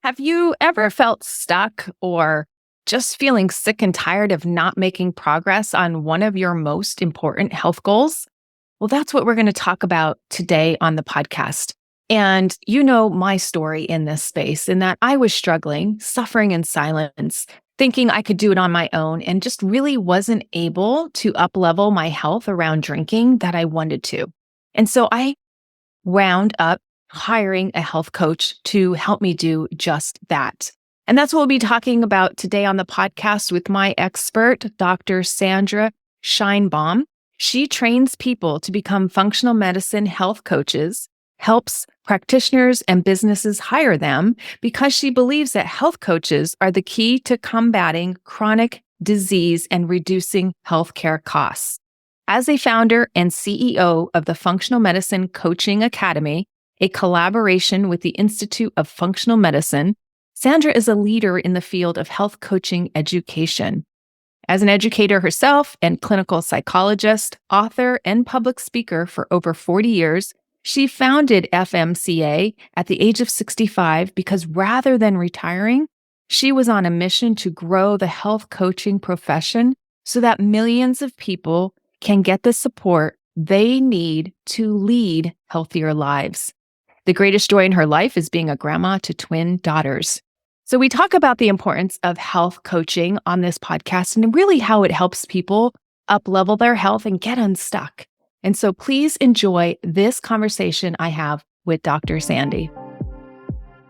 Have you ever felt stuck or just feeling sick and tired of not making progress on one of your most important health goals? Well, that's what we're going to talk about today on the podcast. And you know my story in this space, in that I was struggling, suffering in silence, thinking I could do it on my own, and just really wasn't able to up-level my health around drinking that I wanted to. And so I wound up hiring a health coach to help me do just that. And that's what we'll be talking about today on the podcast with my expert, Dr. Sandra Scheinbaum. She trains people to become functional medicine health coaches, helps practitioners and businesses hire them because she believes that health coaches are the key to combating chronic disease and reducing healthcare costs. As a founder and CEO of the Functional Medicine Coaching Academy, a collaboration with the Institute of Functional Medicine, Sandra is a leader in the field of health coaching education. As an educator herself and clinical psychologist, author, and public speaker for over 40 years, she founded FMCA at the age of 65 because rather than retiring, she was on a mission to grow the health coaching profession so that millions of people can get the support they need to lead healthier lives. The greatest joy in her life is being a grandma to twin daughters. So we talk about the importance of health coaching on this podcast and really how it helps people up-level their health and get unstuck. And so please enjoy this conversation I have with Dr. Sandy.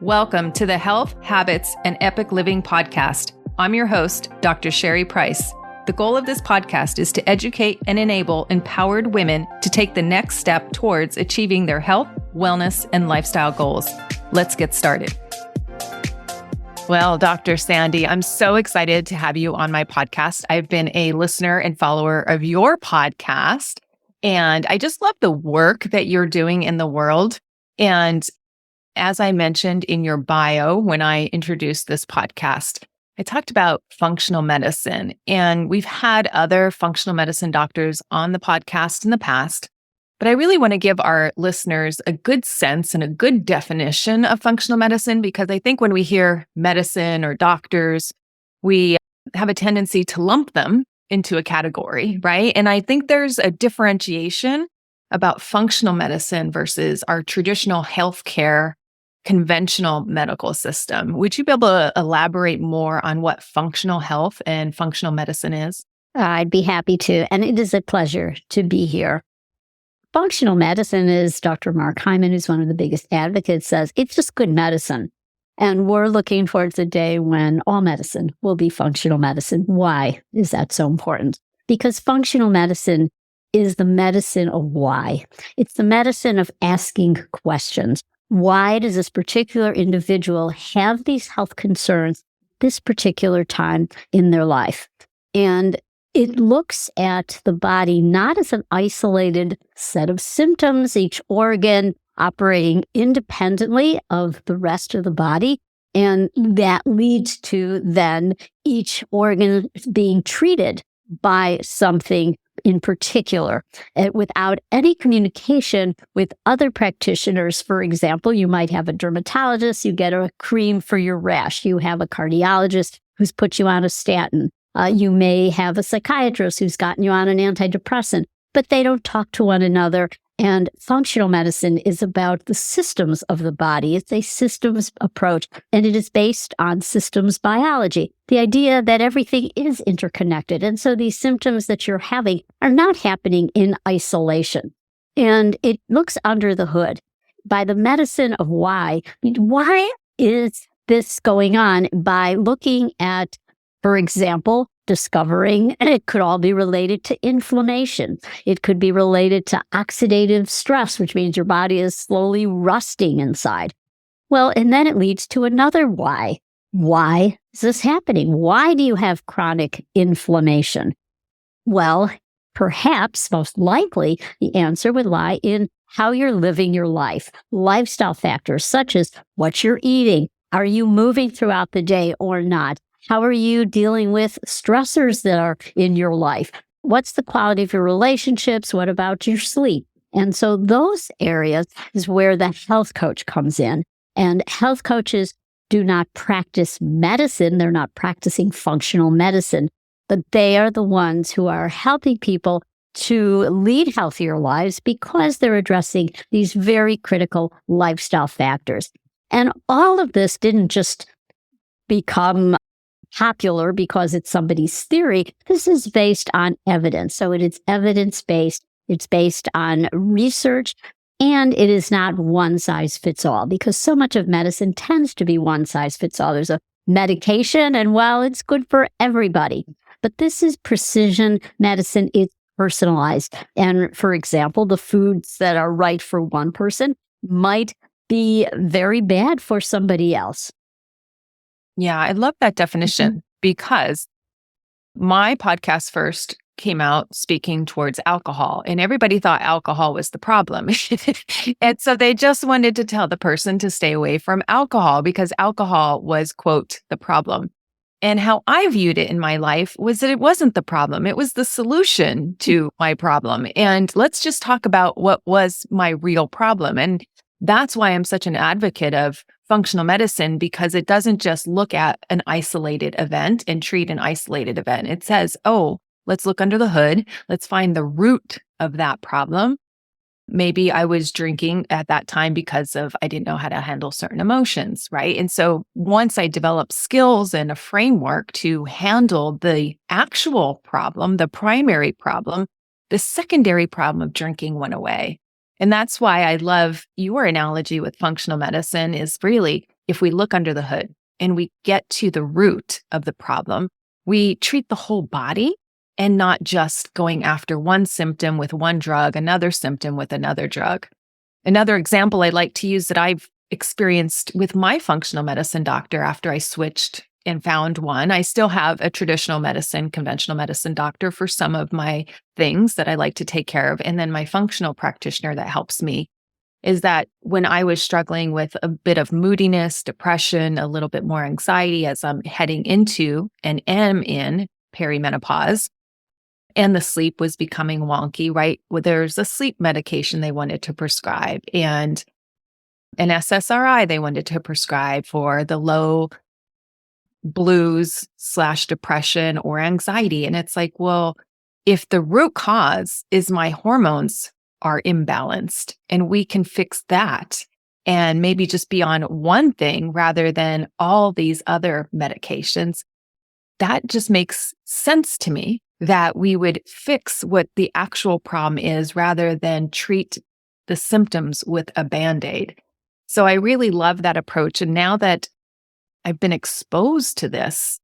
Welcome to the Health, Habits, and Epic Living podcast. I'm your host, Dr. Sherry Price. The goal of this podcast is to educate and enable empowered women to take the next step towards achieving their health, wellness, and lifestyle goals. Let's get started. Well, Dr. Sandy, I'm so excited to have you on my podcast. I've been a listener and follower of your podcast, and I just love the work that you're doing in the world. And as I mentioned in your bio when I introduced this podcast, I talked about functional medicine, and we've had other functional medicine doctors on the podcast in the past, but I really want to give our listeners a good sense and a good definition of functional medicine, because I think when we hear medicine or doctors, we have a tendency to lump them into a category, right? And I think there's a differentiation about functional medicine versus our traditional healthcare conventional medical system. Would you be able to elaborate more on what functional health and functional medicine is? I'd be happy to, and it is a pleasure to be here. Functional medicine, is Dr. Mark Hyman, who's one of the biggest advocates, says it's just good medicine. And we're looking towards a day when all medicine will be functional medicine. Why is that so important? Because functional medicine is the medicine of why. It's the medicine of asking questions. Why does this particular individual have these health concerns this particular time in their life? And it looks at the body not as an isolated set of symptoms, each organ operating independently of the rest of the body. And that leads to then each organ being treated by something in particular, without any communication with other practitioners. For example, you might have a dermatologist, you get a cream for your rash. You have a cardiologist who's put you on a statin. You may have a psychiatrist who's gotten you on an antidepressant, but they don't talk to one another. And functional medicine is about the systems of the body. It's a systems approach, and it is based on systems biology, the idea that everything is interconnected. And so these symptoms that you're having are not happening in isolation. And it looks under the hood by the medicine of why. Why is this going on? By looking at, for example, discovering, and it could all be related to inflammation. It could be related to oxidative stress, which means your body is slowly rusting inside. Well, and then it leads to another why. Why is this happening? Why do you have chronic inflammation? Well, perhaps, most likely, the answer would lie in how you're living your life. Lifestyle factors such as what you're eating. Are you moving throughout the day or not? How are you dealing with stressors that are in your life? What's the quality of your relationships? What about your sleep? And so those areas is where the health coach comes in. And health coaches do not practice medicine. They're not practicing functional medicine, but they are the ones who are helping people to lead healthier lives because they're addressing these very critical lifestyle factors. And all of this didn't just become popular because it's somebody's theory. This is based on evidence. So it is evidence-based. It's based on research, and it is not one size fits all, because so much of medicine tends to be one size fits all. There's a medication, and well, it's good for everybody. But this is precision medicine. It's personalized. And for example, the foods that are right for one person might be very bad for somebody else. Yeah, I love that definition because my podcast first came out speaking towards alcohol, and everybody thought alcohol was the problem. And so they just wanted to tell the person to stay away from alcohol because alcohol was, quote, the problem. And how I viewed it in my life was that it wasn't the problem. It was the solution to my problem. And let's just talk about what was my real problem. And that's why I'm such an advocate of functional medicine, because it doesn't just look at an isolated event and treat an isolated event. It says, oh, let's look under the hood. Let's find the root of that problem. Maybe I was drinking at that time because I didn't know how to handle certain emotions, right? And so once I developed skills and a framework to handle the actual problem, the primary problem, the secondary problem of drinking went away. And that's why I love your analogy with functional medicine is really, if we look under the hood and we get to the root of the problem, we treat the whole body and not just going after one symptom with one drug, another symptom with another drug. Another example I like to use that I've experienced with my functional medicine doctor after I switched and found one. I still have a traditional medicine, conventional medicine doctor for some of my things that I like to take care of. And then my functional practitioner that helps me is that when I was struggling with a bit of moodiness, depression, a little bit more anxiety as I'm heading into and am in perimenopause, and the sleep was becoming wonky, right? Well, there's a sleep medication they wanted to prescribe and an SSRI they wanted to prescribe for the low blues/depression or anxiety. And it's like, well, if the root cause is my hormones are imbalanced and we can fix that and maybe just be on one thing rather than all these other medications, that just makes sense to me that we would fix what the actual problem is rather than treat the symptoms with a Band-Aid. So I really love that approach. And now that I've been exposed to this,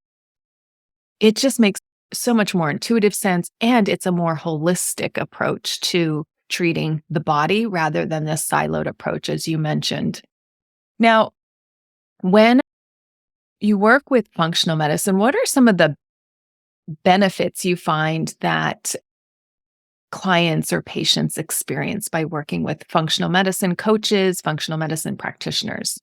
it just makes so much more intuitive sense. And it's a more holistic approach to treating the body rather than this siloed approach, as you mentioned. Now, when you work with functional medicine, what are some of the benefits you find that clients or patients experience by working with functional medicine coaches, functional medicine practitioners?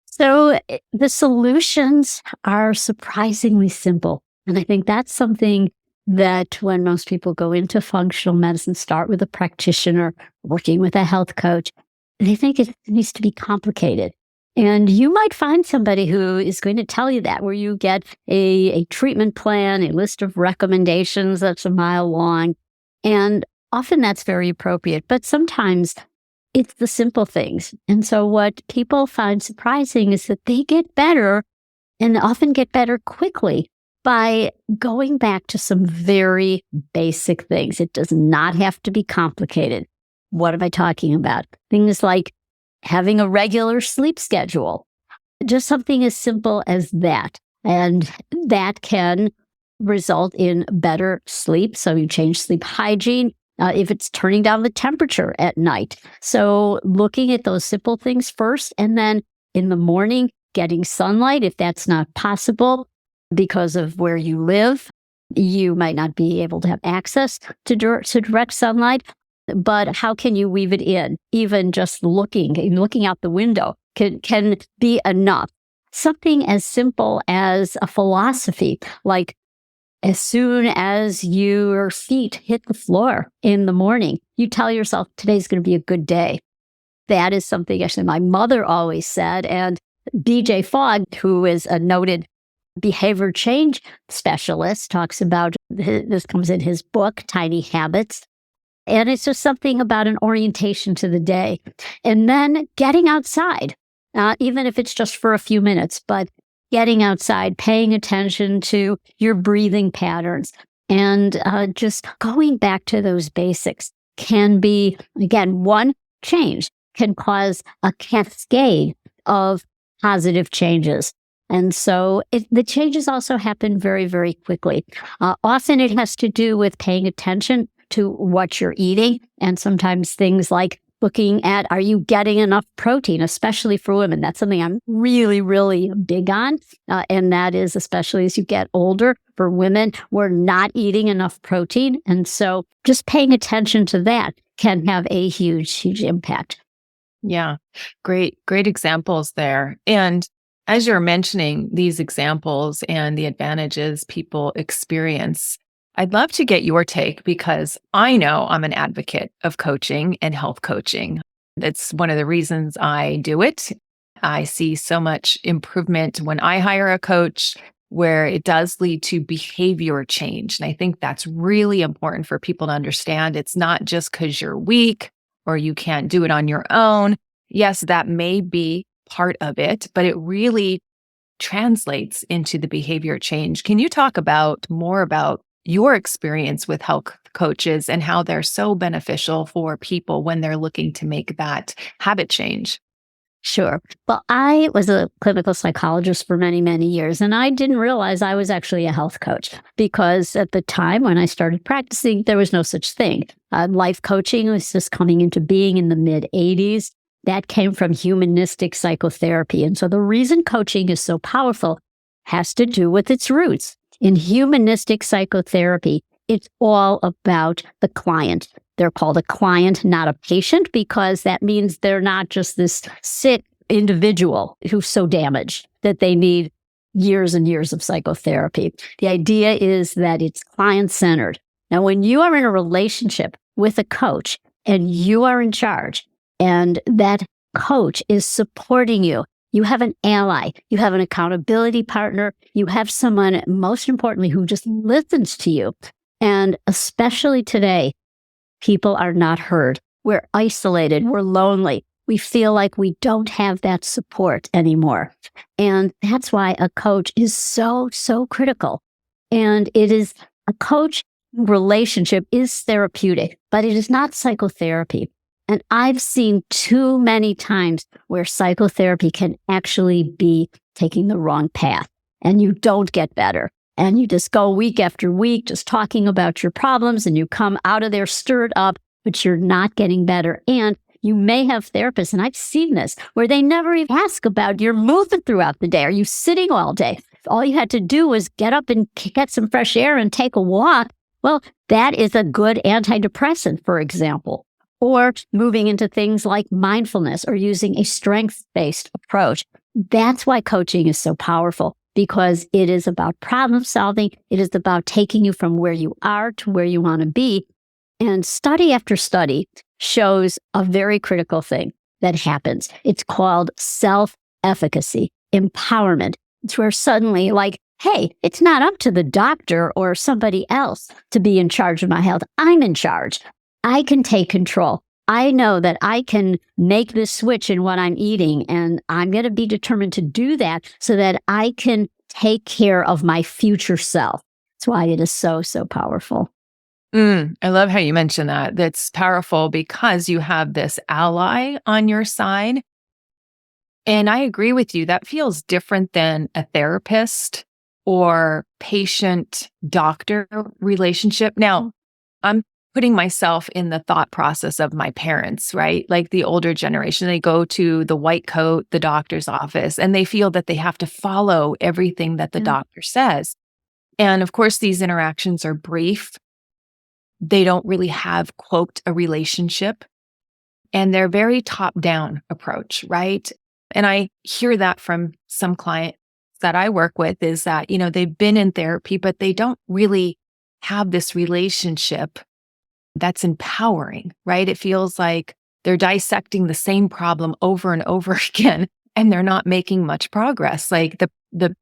So the solutions are surprisingly simple. And I think that's something that when most people go into functional medicine, start with a practitioner, working with a health coach, they think it needs to be complicated. And you might find somebody who is going to tell you that, where you get a treatment plan, a list of recommendations that's a mile long. And often that's very appropriate. But sometimes it's the simple things. And so what people find surprising is that they get better and often get better quickly by going back to some very basic things. It does not have to be complicated. What am I talking about? Things like having a regular sleep schedule, just something as simple as that. And that can result in better sleep. So you change sleep hygiene. If it's turning down the temperature at night. So looking at those simple things first, and then in the morning, getting sunlight, if that's not possible because of where you live, you might not be able to have access to direct sunlight. But how can you weave it in? Even just looking out the window can be enough. Something as simple as a philosophy, like as soon as your feet hit the floor in the morning, you tell yourself, today's going to be a good day. That is something actually my mother always said. And BJ Fogg, who is a noted behavior change specialist, talks about this comes in his book, Tiny Habits. And it's just something about an orientation to the day. And then getting outside, even if it's just for a few minutes, but getting outside, paying attention to your breathing patterns, and just going back to those basics can be, again, one change can cause a cascade of positive changes. And so the changes also happen very, very quickly. Often it has to do with paying attention to what you're eating, and sometimes things like looking at, are you getting enough protein, especially for women? That's something I'm really, really big on. And that is, especially as you get older, for women, we're not eating enough protein. And so just paying attention to that can have a huge, huge impact. Yeah, great examples there. And as you're mentioning these examples and the advantages people experience, I'd love to get your take because I know I'm an advocate of coaching and health coaching. That's one of the reasons I do it. I see so much improvement when I hire a coach where it does lead to behavior change. And I think that's really important for people to understand. It's not just because you're weak or you can't do it on your own. Yes, that may be part of it, but it really translates into the behavior change. Can you talk more about your experience with health coaches and how they're so beneficial for people when they're looking to make that habit change? Sure. Well, I was a clinical psychologist for many, many years, and I didn't realize I was actually a health coach because at the time when I started practicing, there was no such thing. Life coaching was just coming into being in the mid-'80s. That came from humanistic psychotherapy. And so the reason coaching is so powerful has to do with its roots. In humanistic psychotherapy, it's all about the client. They're called a client, not a patient, because that means they're not just this sick individual who's so damaged that they need years and years of psychotherapy. The idea is that it's client-centered. Now, when you are in a relationship with a coach and you are in charge, and that coach is supporting you, you have an ally, you have an accountability partner, you have someone, most importantly, who just listens to you. And especially today, people are not heard. We're isolated, we're lonely. We feel like we don't have that support anymore. And that's why a coach is so, so critical. And a coach relationship is therapeutic, but it is not psychotherapy. And I've seen too many times where psychotherapy can actually be taking the wrong path and you don't get better. And you just go week after week just talking about your problems and you come out of there stirred up, but you're not getting better. And you may have therapists, and I've seen this, where they never even ask about your movement throughout the day. Are you sitting all day? All you had to do was get up and get some fresh air and take a walk. Well, that is a good antidepressant, for example. Or moving into things like mindfulness or using a strengths-based approach. That's why coaching is so powerful, because it is about problem solving. It is about taking you from where you are to where you want to be. And study after study shows a very critical thing that happens. It's called self-efficacy, empowerment. It's where suddenly, like, hey, it's not up to the doctor or somebody else to be in charge of my health. I'm in charge. I can take control. I know that I can make this switch in what I'm eating, and I'm going to be determined to do that so that I can take care of my future self. That's why it is so, so powerful. I love how you mentioned that. That's powerful because you have this ally on your side. And I agree with you. That feels different than a therapist or patient-doctor relationship. Now, I'm putting myself in the thought process of my parents, right? Like the older generation, they go to the white coat, the doctor's office, and they feel that they have to follow everything that the doctor says. And of course, these interactions are brief. They don't really have, quote, a relationship. And they're very top-down approach, right? And I hear that from some clients that I work with is that, they've been in therapy, but they don't really have this relationship that's empowering, right? It feels like they're dissecting the same problem over and over again. and they're not making much progress. Like the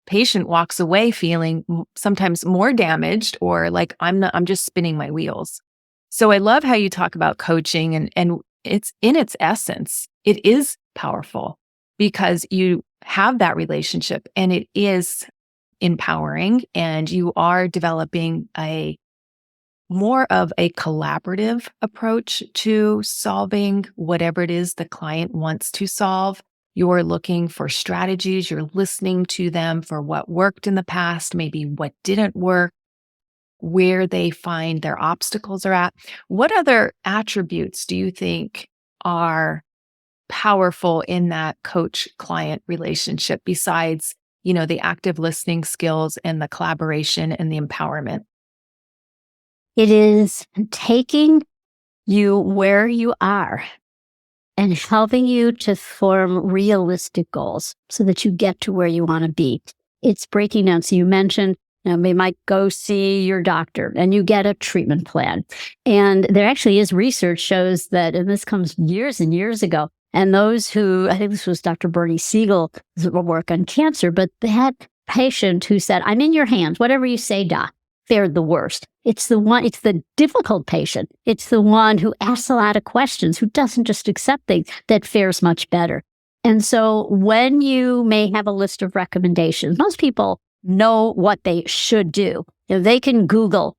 patient walks away feeling sometimes more damaged or like I'm just spinning my wheels. So I love how you talk about coaching and it's in its essence, it is powerful because you have that relationship and it is empowering and you are developing a more of a collaborative approach to solving whatever it is the client wants to solve. You're looking for strategies, you're listening to them for what worked in the past, maybe what didn't work, where they find their obstacles are at. What other attributes do you think are powerful in that coach client relationship besides, the active listening skills and the collaboration and the empowerment? It is taking you where you are and helping you to form realistic goals so that you get to where you want to be. It's breaking down. So you mentioned, we might go see your doctor and you get a treatment plan. And there actually is research shows that, and this comes years and years ago, and those who, I think this was Dr. Bernie Siegel's work on cancer, but that patient who said, I'm in your hands, whatever you say, doc, fared the worst. It's the difficult patient. It's the one who asks a lot of questions, who doesn't just accept things, that fares much better. And so when you may have a list of recommendations, most people know what they should do. They can Google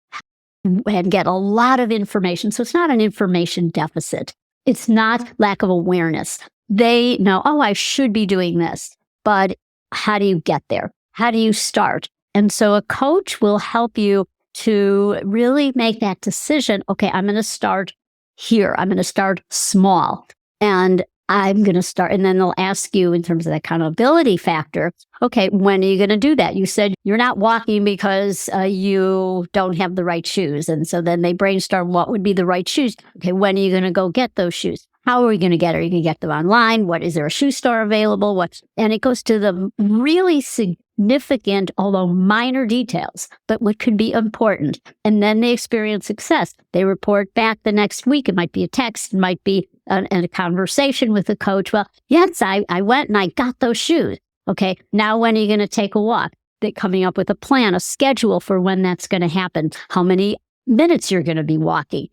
and get a lot of information. So it's not an information deficit. It's not lack of awareness. They know, I should be doing this, but how do you get there? How do you start? And so a coach will help you to really make that decision. Okay, I'm going to start here. I'm going to start small and I'm going to start. And then they'll ask you in terms of the accountability factor. Okay, when are you going to do that? You said you're not walking because you don't have the right shoes. And so then they brainstorm what would be the right shoes. Okay, when are you going to go get those shoes? How are we going to get? Are you going to get them online? Is there a shoe store available? And it goes to the really significant, although minor details, but what could be important. And then they experience success. They report back the next week. It might be a text. It might be a conversation with the coach. Well, yes, I went and I got those shoes. Okay, now when are you going to take a walk? They're coming up with a plan, a schedule for when that's going to happen, how many minutes you're going to be walking.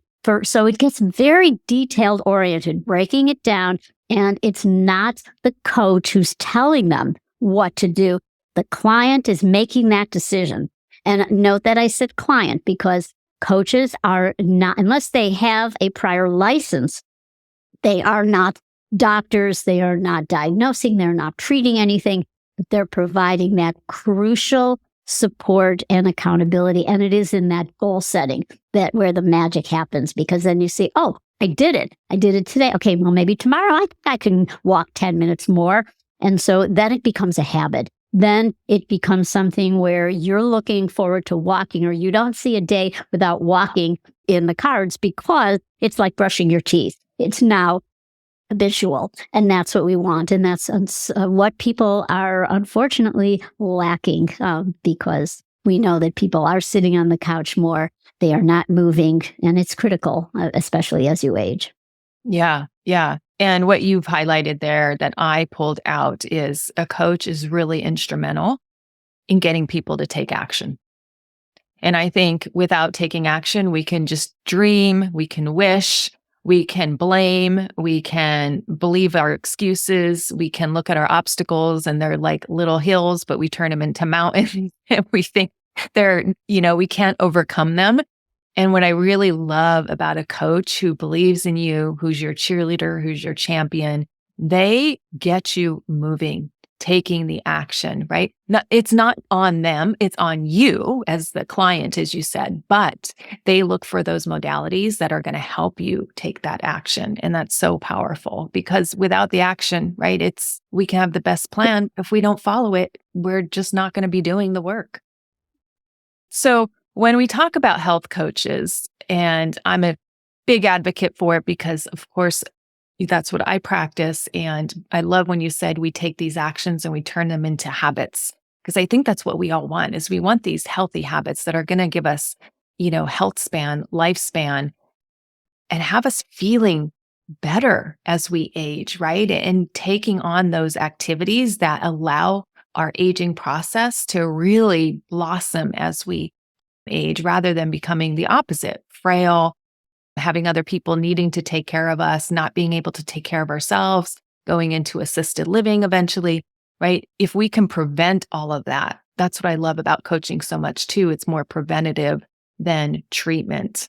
So it gets very detailed oriented, breaking it down. And it's not the coach who's telling them what to do. The client is making that decision. And note that I said client because coaches are not, unless they have a prior license, they are not doctors. They are not diagnosing. They're not treating anything. They're providing that crucial support and accountability. And it is in that goal setting where the magic happens, because then you see, I did it. I did it today. Okay, well, maybe tomorrow I can walk 10 minutes more. And so then it becomes a habit. Then it becomes something where you're looking forward to walking, or you don't see a day without walking in the cards, because it's like brushing your teeth. It's now habitual, and that's what we want. And that's what people are unfortunately lacking, because we know that people are sitting on the couch more. They are not moving, and it's critical, especially as you age. Yeah, yeah. And what you've highlighted there that I pulled out is a coach is really instrumental in getting people to take action. And I think without taking action, we can just dream, we can wish, we can blame, we can believe our excuses, we can look at our obstacles and they're like little hills, but we turn them into mountains and we think we can't overcome them. And what I really love about a coach who believes in you, who's your cheerleader, who's your champion, they get you moving, taking the action, right? It's not on them, it's on you as the client, as you said, but they look for those modalities that are going to help you take that action. And that's so powerful, because without the action, right, we can have the best plan. If we don't follow it, we're just not going to be doing the work. So when we talk about health coaches, and I'm a big advocate for it because, of course, that's what I practice. And I love when you said we take these actions and we turn them into habits, because I think that's what we all want, is we want these healthy habits that are going to give us, health span, lifespan, and have us feeling better as we age, right? And taking on those activities that allow our aging process to really blossom as we age rather than becoming the opposite, frail, having other people needing to take care of us, not being able to take care of ourselves, going into assisted living eventually, right? If we can prevent all of that, that's what I love about coaching so much too. It's more preventative than treatment.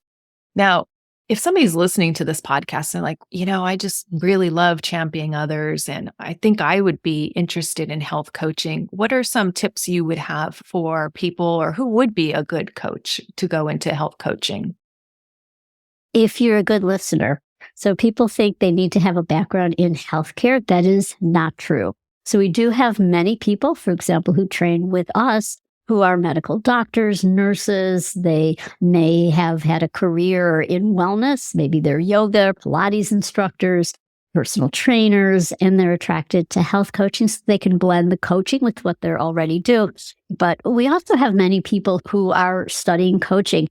Now, if somebody's listening to this podcast and like, I just really love championing others and I think I would be interested in health coaching, what are some tips you would have for people or who would be a good coach to go into health coaching? If you're a good listener, so people think they need to have a background in healthcare. That is not true. So we do have many people, for example, who train with us who are medical doctors, nurses. They may have had a career in wellness. Maybe they're yoga, Pilates instructors, personal trainers, and they're attracted to health coaching so they can blend the coaching with what they're already doing. But we also have many people who are studying coaching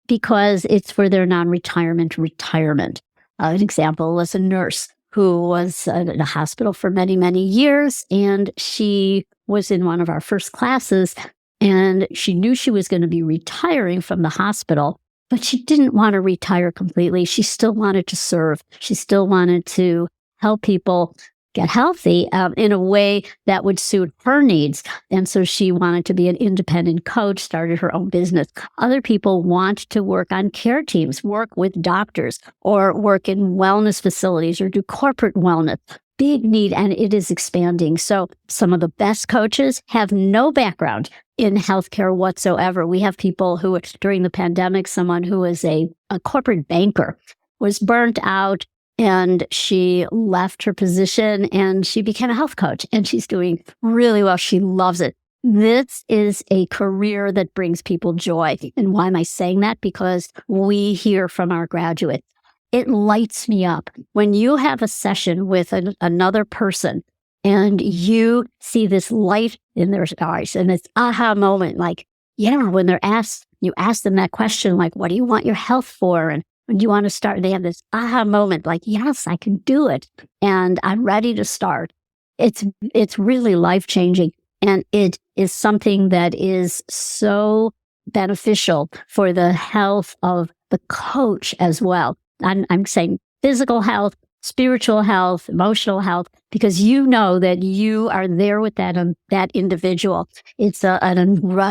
because it's for their non-retirement retirement. An example was a nurse who was in a hospital for many, many years, and she was in one of our first classes, and she knew she was going to be retiring from the hospital, but she didn't want to retire completely. She still wanted to serve. She still wanted to help people get healthy in a way that would suit her needs. And so she wanted to be an independent coach, started her own business. Other people want to work on care teams, work with doctors, or work in wellness facilities or do corporate wellness. Big need, and it is expanding. So some of the best coaches have no background in healthcare whatsoever. We have people who, during the pandemic, someone who was a corporate banker was burnt out, and she left her position and she became a health coach, and she's doing really well. She loves it. This is a career that brings people joy. And why am I saying that? Because we hear from our graduates. It lights me up when you have a session with another person and you see this light in their eyes and this aha moment, like, when you ask them that question, like, what do you want your health for? And when you want to start, they have this aha moment, like, yes, I can do it. And I'm ready to start. It's really life-changing. And it is something that is so beneficial for the health of the coach as well. I'm saying physical health, spiritual health, emotional health, because you know that you are there with that individual. It's an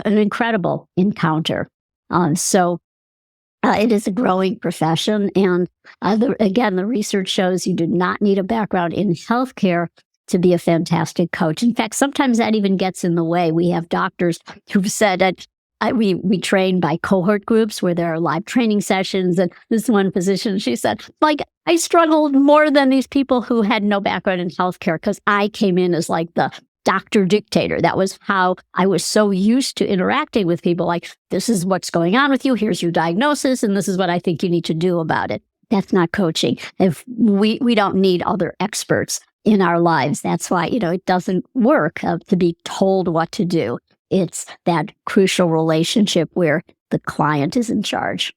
incredible encounter. It is a growing profession. And the research shows you do not need a background in healthcare to be a fantastic coach. In fact, sometimes that even gets in the way. We have doctors who've said that we train by cohort groups where there are live training sessions. And this one physician, she said, like, I struggled more than these people who had no background in healthcare because I came in as like the doctor dictator. That was how I was so used to interacting with people. Like, this is what's going on with you. Here's your diagnosis. And this is what I think you need to do about it. That's not coaching. If we don't need other experts in our lives. That's why, it doesn't work to be told what to do. It's that crucial relationship where the client is in charge.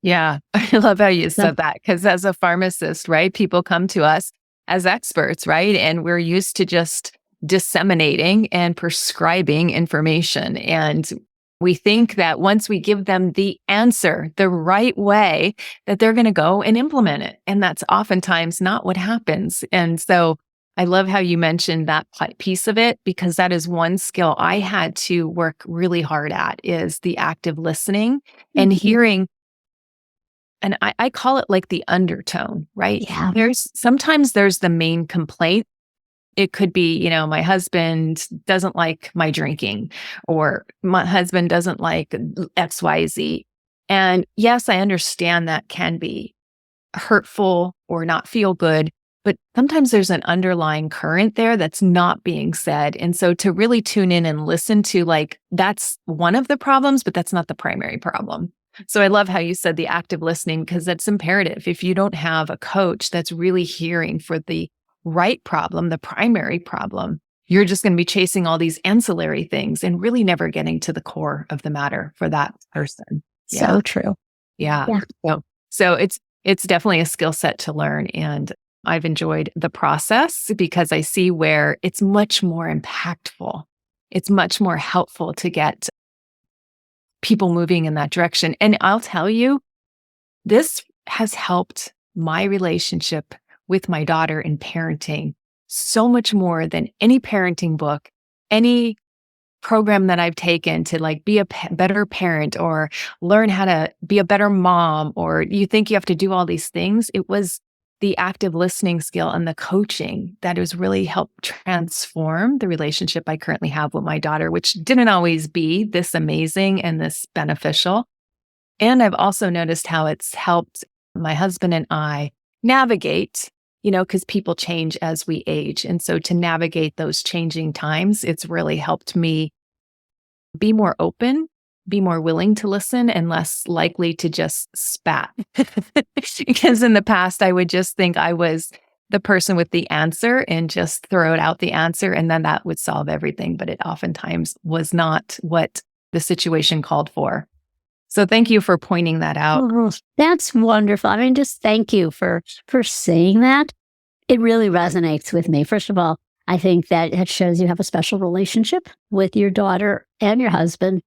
Yeah, I love how you said that, because as a pharmacist, right, people come to us as experts, right? And we're used to just disseminating and prescribing information. And we think that once we give them the answer the right way, that they're going to go and implement it. And that's oftentimes not what happens. And so I love how you mentioned that piece of it, because that is one skill I had to work really hard at, is the active listening and hearing. And I call it like the undertone, right? Yeah. Sometimes there's the main complaint. It could be, my husband doesn't like my drinking, or my husband doesn't like XYZ. And yes, I understand that can be hurtful or not feel good, but sometimes there's an underlying current there that's not being said. And so to really tune in and listen to, like, that's one of the problems, but that's not the primary problem. So I love how you said the active listening, because that's imperative. If you don't have a coach that's really hearing for the right problem, the primary problem, you're just going to be chasing all these ancillary things and really never getting to the core of the matter for that person. So true. Yeah. So it's definitely a skill set to learn. And I've enjoyed the process because I see where it's much more impactful. It's much more helpful to get people moving in that direction. And I'll tell you, this has helped my relationship with my daughter in parenting so much more than any parenting book, any program that I've taken to like be a better parent or learn how to be a better mom, or you think you have to do all these things. It was the active listening skill and the coaching that has really helped transform the relationship I currently have with my daughter, which didn't always be this amazing and this beneficial. And I've also noticed how it's helped my husband and I navigate, because people change as we age. And so to navigate those changing times, it's really helped me be more open, be more willing to listen, and less likely to just spat. Because in the past, I would just think I was the person with the answer and just throw out the answer, and then that would solve everything. But it oftentimes was not what the situation called for. So thank you for pointing that out. Oh, that's wonderful. I mean, just thank you for saying that. It really resonates with me. First of all, I think that it shows you have a special relationship with your daughter and your husband.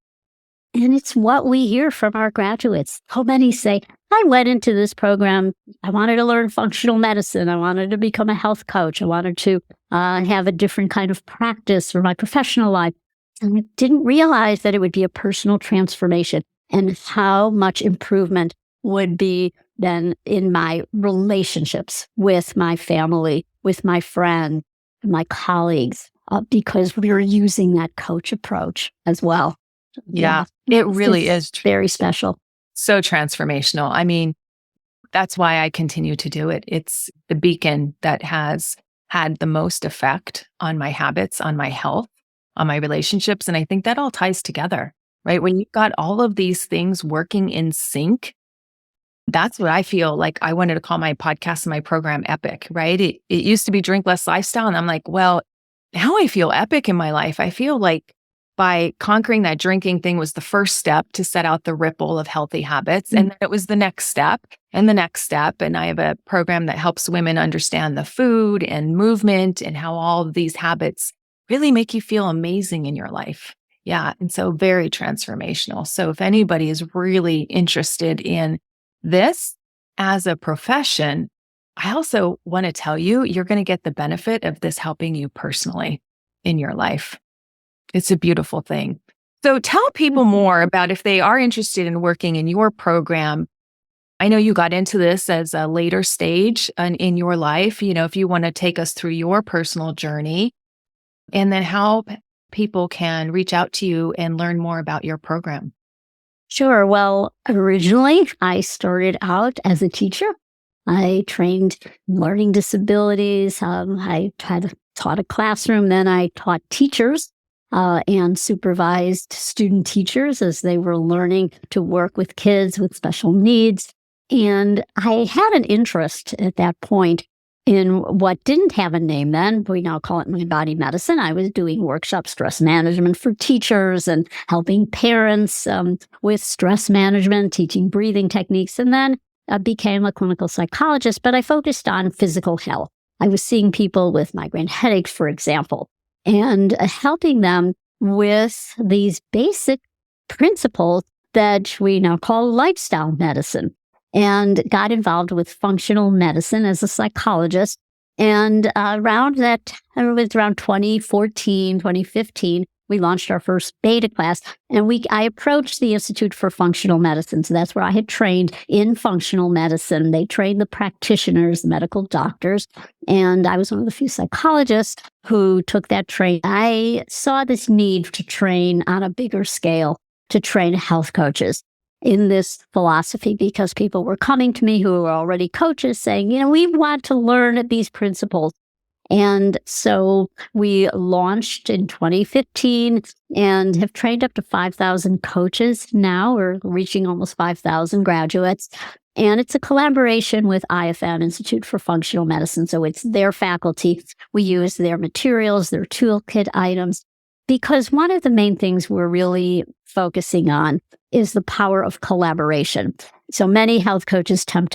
And it's what we hear from our graduates. So many say, I went into this program, I wanted to learn functional medicine. I wanted to become a health coach. I wanted to have a different kind of practice for my professional life. And I didn't realize that it would be a personal transformation and how much improvement would be then in my relationships with my family, with my friends, my colleagues, because we were using that coach approach as well. Yeah, it really is very special. So transformational. I mean, that's why I continue to do it. It's the beacon that has had the most effect on my habits, on my health, on my relationships. And I think that all ties together, right? When you've got all of these things working in sync, that's what I feel like. I wanted to call my podcast and my program epic, right? It used to be Drink Less Lifestyle. And I'm like, well, now I feel epic in my life. I feel like by conquering that drinking thing was the first step to set out the ripple of healthy habits. And then it was the next step and the next step. And I have a program that helps women understand the food and movement and how all of these habits really make you feel amazing in your life. Yeah. And so very transformational. So if anybody is really interested in this as a profession, I also want to tell you, you're going to get the benefit of this helping you personally in your life. It's a beautiful thing. So tell people more about if they are interested in working in your program. I know you got into this as a later stage in your life, if you want to take us through your personal journey, and then how people can reach out to you and learn more about your program. Sure. Well, originally I started out as a teacher. I trained learning disabilities. I taught a classroom. Then I taught teachers and supervised student teachers as they were learning to work with kids with special needs. And I had an interest at that point in what didn't have a name then. We now call it mind body medicine. I was doing workshop stress management for teachers and helping parents with stress management, teaching breathing techniques, and then I became a clinical psychologist, but I focused on physical health. I was seeing people with migraine headaches, for example, and helping them with these basic principles that we now call lifestyle medicine, and got involved with functional medicine as a psychologist. And around 2014, 2015, we launched our first beta class, and I approached the Institute for Functional Medicine. So that's where I had trained in functional medicine. They trained the practitioners, the medical doctors, and I was one of the few psychologists who took that training. I saw this need to train on a bigger scale, to train health coaches in this philosophy, because people were coming to me who were already coaches saying, we want to learn these principles. And so we launched in 2015 and have trained up to 5,000 coaches now. We're reaching almost 5,000 graduates. And it's a collaboration with IFM, Institute for Functional Medicine. So it's their faculty. We use their materials, their toolkit items, because one of the main things we're really focusing on is the power of collaboration. So many health coaches tend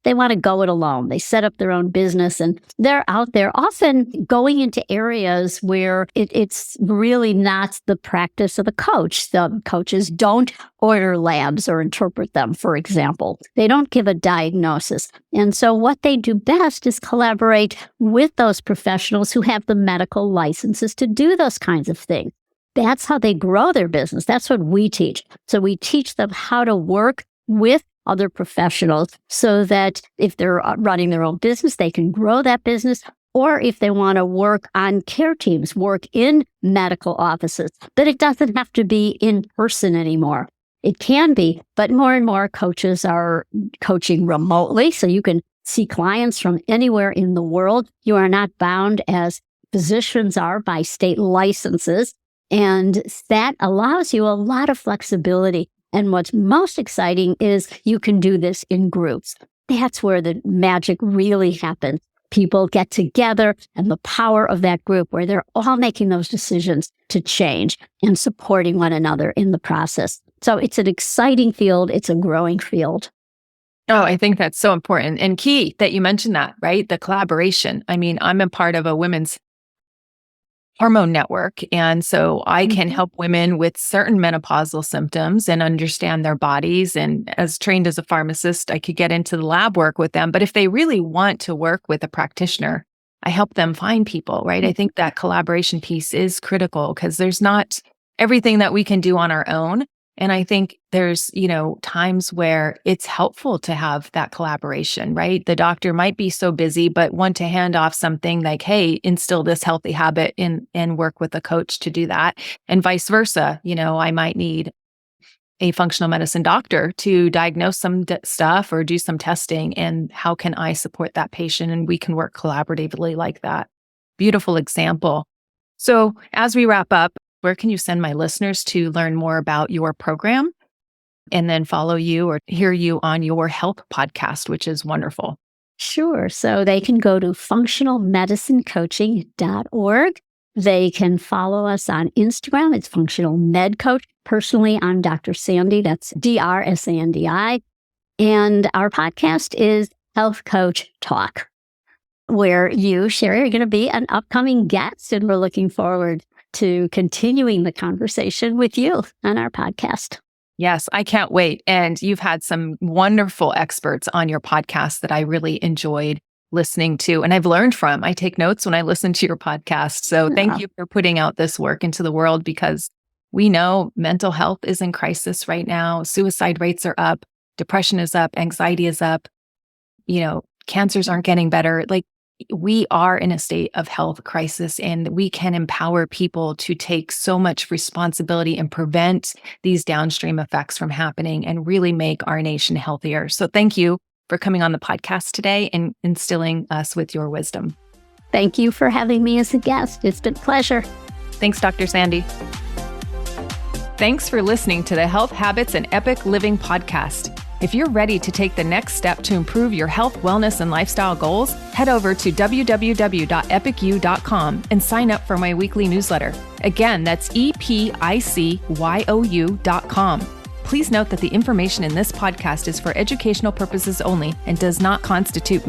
they want to go it alone. They set up their own business and they're out there often going into areas where it's really not the practice of the coach. The coaches don't order labs or interpret them, for example. They don't give a diagnosis. And so what they do best is collaborate with those professionals who have the medical licenses to do those kinds of things. That's how they grow their business. That's what we teach. So we teach them how to work with other professionals so that if they're running their own business, they can grow that business. Or if they want to work on care teams, work in medical offices, that it doesn't have to be in person anymore. It can be, but more and more coaches are coaching remotely. So you can see clients from anywhere in the world. You are not bound as physicians are by state licenses. And that allows you a lot of flexibility. And what's most exciting is you can do this in groups. That's where the magic really happens. People get together and the power of that group where they're all making those decisions to change and supporting one another in the process. So it's an exciting field. It's a growing field. Oh, I think that's so important and key that you mentioned that, right? The collaboration. I mean, I'm a part of a women's hormone network. And so I can help women with certain menopausal symptoms and understand their bodies. And as trained as a pharmacist, I could get into the lab work with them. But if they really want to work with a practitioner, I help them find people, right? I think that collaboration piece is critical because there's not everything that we can do on our own. And I think there's, times where it's helpful to have that collaboration, right? The doctor might be so busy, but want to hand off something like, hey, instill this healthy habit and work with a coach to do that. And vice versa. I might need a functional medicine doctor to diagnose some stuff or do some testing. And how can I support that patient? And we can work collaboratively like that. Beautiful example. So as we wrap up, where can you send my listeners to learn more about your program and then follow you or hear you on your health podcast, which is wonderful? Sure. So they can go to functionalmedicinecoaching.org. They can follow us on Instagram. It's Functional Med Coach. Personally, I'm Dr. Sandy. That's DrSandi. And our podcast is Health Coach Talk, where you, Sherry, are going to be an upcoming guest. And we're looking forward to continuing the conversation with you on our podcast. Yes, I can't wait. And you've had some wonderful experts on your podcast that I really enjoyed listening to and I've learned from. I take notes when I listen to your podcast. So thank you for putting out this work into the world because we know mental health is in crisis right now. Suicide rates are up, depression is up, anxiety is up. Cancers aren't getting better. We are in a state of health crisis and we can empower people to take so much responsibility and prevent these downstream effects from happening and really make our nation healthier. So thank you for coming on the podcast today and instilling us with your wisdom. Thank you for having me as a guest. It's been a pleasure. Thanks, Dr. Sandy. Thanks for listening to the Health Habits and Epic Living podcast. If you're ready to take the next step to improve your health, wellness, and lifestyle goals, head over to www.epicu.com and sign up for my weekly newsletter. Again, that's EPICYOU.com. Please note that the information in this podcast is for educational purposes only and does not constitute